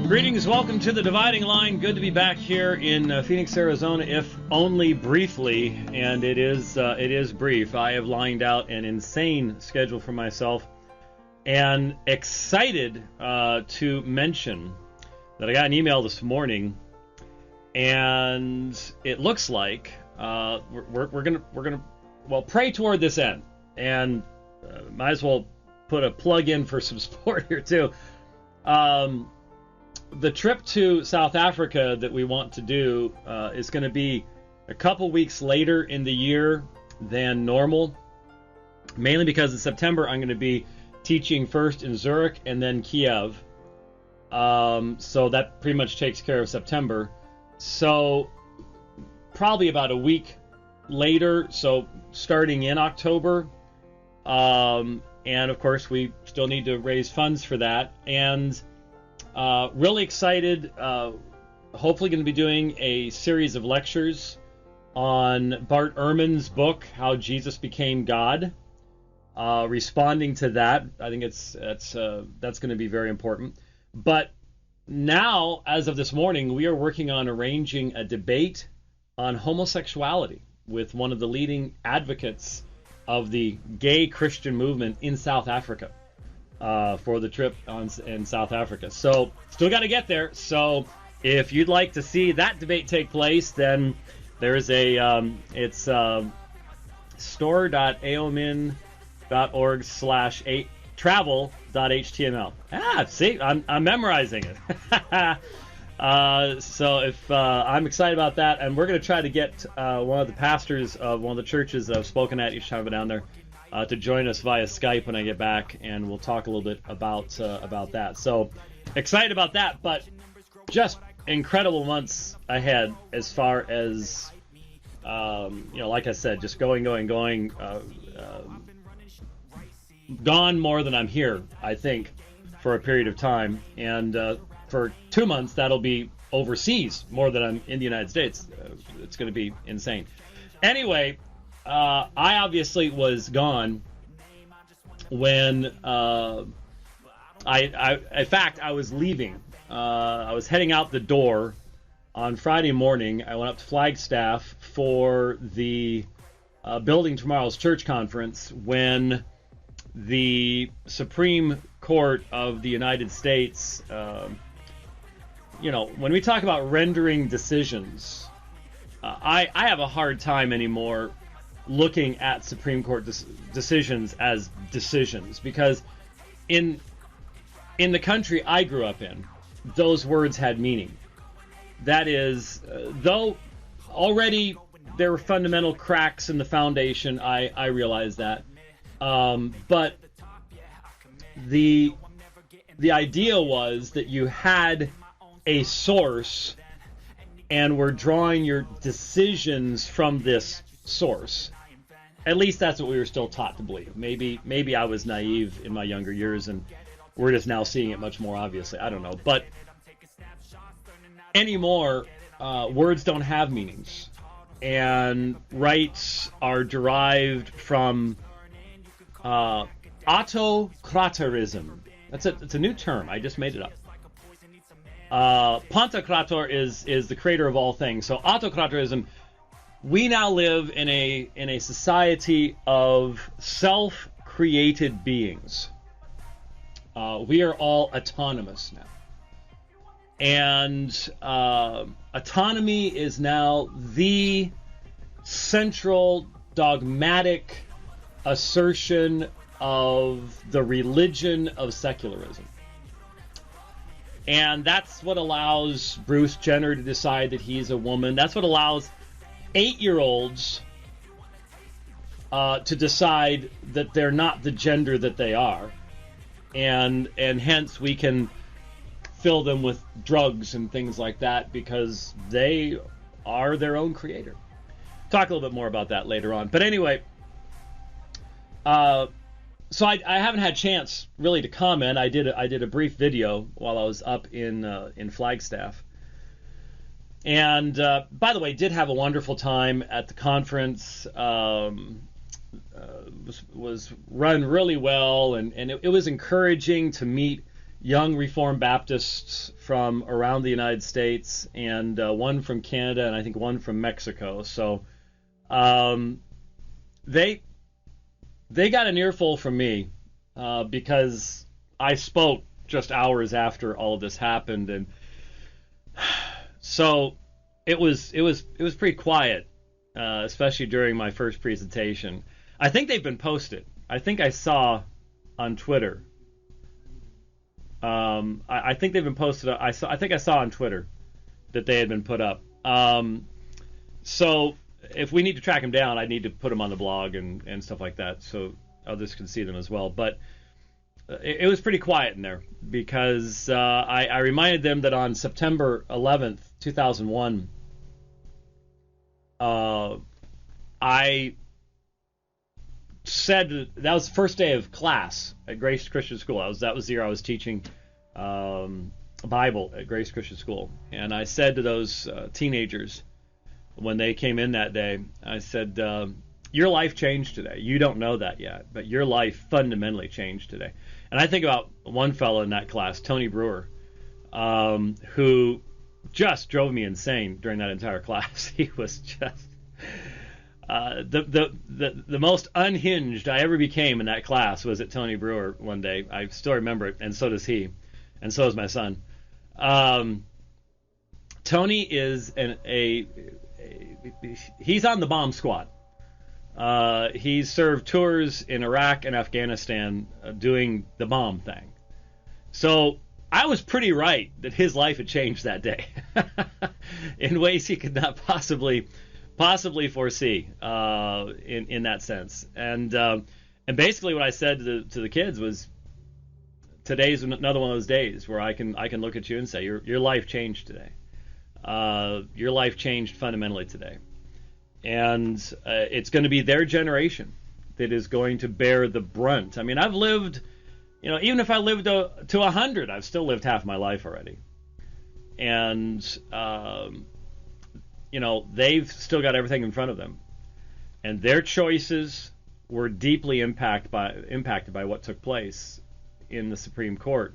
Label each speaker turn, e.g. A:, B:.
A: Greetings, welcome to the Dividing Line. Good to be back here in Phoenix, Arizona, if only briefly, and it is brief. I have lined out an insane schedule for myself, and excited to mention that I got an email this morning, and it looks like we're gonna pray toward this end, and might as well put a plug in for some support here too. The trip to South Africa that we want to do is going to be a couple weeks later in the year than normal, mainly because in September I'm going to be teaching first in Zurich and then Kiev. So that pretty much takes care of September. So probably about a week later, so starting in October. And of course, we still need to raise funds for that. And really excited, hopefully going to be doing a series of lectures on Bart Ehrman's book, How Jesus Became God. Responding to that, I think that's going to be very important. But now, as of this morning, we are working on arranging a debate on homosexuality with one of the leading advocates of the gay Christian movement in South Africa. For the trip in South Africa. So, still got to get there. So, if you'd like to see that debate take place, then there's it's store.aomin.org/travel.html. See, I'm memorizing it. So, if I'm excited about that, and we're going to try to get one of the pastors of one of the churches that I've spoken at each time I've been down there to join us via Skype when I get back, and we'll talk a little bit about that. So excited about that, but just incredible months ahead as far as like I said, just going. Gone more than I'm here, I think, for a period of time, and for 2 months that'll be overseas more than I'm in the United States. It's going to be insane. Anyway. I obviously was gone when in fact, I was leaving. I was heading out the door on Friday morning. I went up to Flagstaff for the Building Tomorrow's Church Conference when the Supreme Court of the United States, when we talk about rendering decisions, I have a hard time anymore looking at Supreme Court decisions as decisions, because in the country I grew up in, those words had meaning. That is, though already there were fundamental cracks in the foundation, I realize that, but the idea was that you had a source and were drawing your decisions from this source. At least that's what we were still taught to believe. Maybe I was naive in my younger years, and we're just now seeing it much more obviously. I don't know. But anymore, words don't have meanings. And rights are derived from autocratarism. It's a new term. I just made it up. Pantocrator is the creator of all things. So autocratarism. We now live in a society of self-created beings. We are all autonomous now. And autonomy is now the central dogmatic assertion of the religion of secularism. And that's what allows Bruce Jenner to decide that he's a woman. That's what allows 8-year-olds to decide that they're not the gender that they are, and hence we can fill them with drugs and things like that because they are their own creator. Talk a little bit more about that later on. But anyway, so I haven't had a chance really to comment. I did a brief video while I was up in Flagstaff. And by the way, did have a wonderful time at the conference. Was run really well, and it was encouraging to meet young Reformed Baptists from around the United States, and one from Canada, and I think one from Mexico. So they got an earful from me because I spoke just hours after all of this happened, and so it was pretty quiet, especially during my first presentation. I think they've been posted. I think I saw on Twitter. I think they've been posted. I think I saw on Twitter that they had been put up. So if we need to track them down, I need to put them on the blog and stuff like that, so others can see them as well. But it was pretty quiet in there because I reminded them that on September 11th, 2001, I said that was the first day of class at Grace Christian School. That was the year I was teaching Bible at Grace Christian School, and I said to those teenagers when they came in that day, I said, your life changed today. You don't know that yet, but your life fundamentally changed today. And I think about one fellow in that class, Tony Brewer, who just drove me insane during that entire class. He was just the most unhinged I ever became in that class was at Tony Brewer one day. I still remember it, and so does he, and so does my son. Tony is he's on the bomb squad. He's served tours in Iraq and Afghanistan doing the bomb thing. So I was pretty right that his life had changed that day in ways he could not possibly foresee in that sense. And basically what I said to the kids was, today's another one of those days where I can look at you and say your life changed today. Your life changed fundamentally today. And it's going to be their generation that is going to bear the brunt. I mean, I've lived, even if I lived to 100, I've still lived half my life already. And, they've still got everything in front of them. And their choices were deeply impacted by what took place in the Supreme Court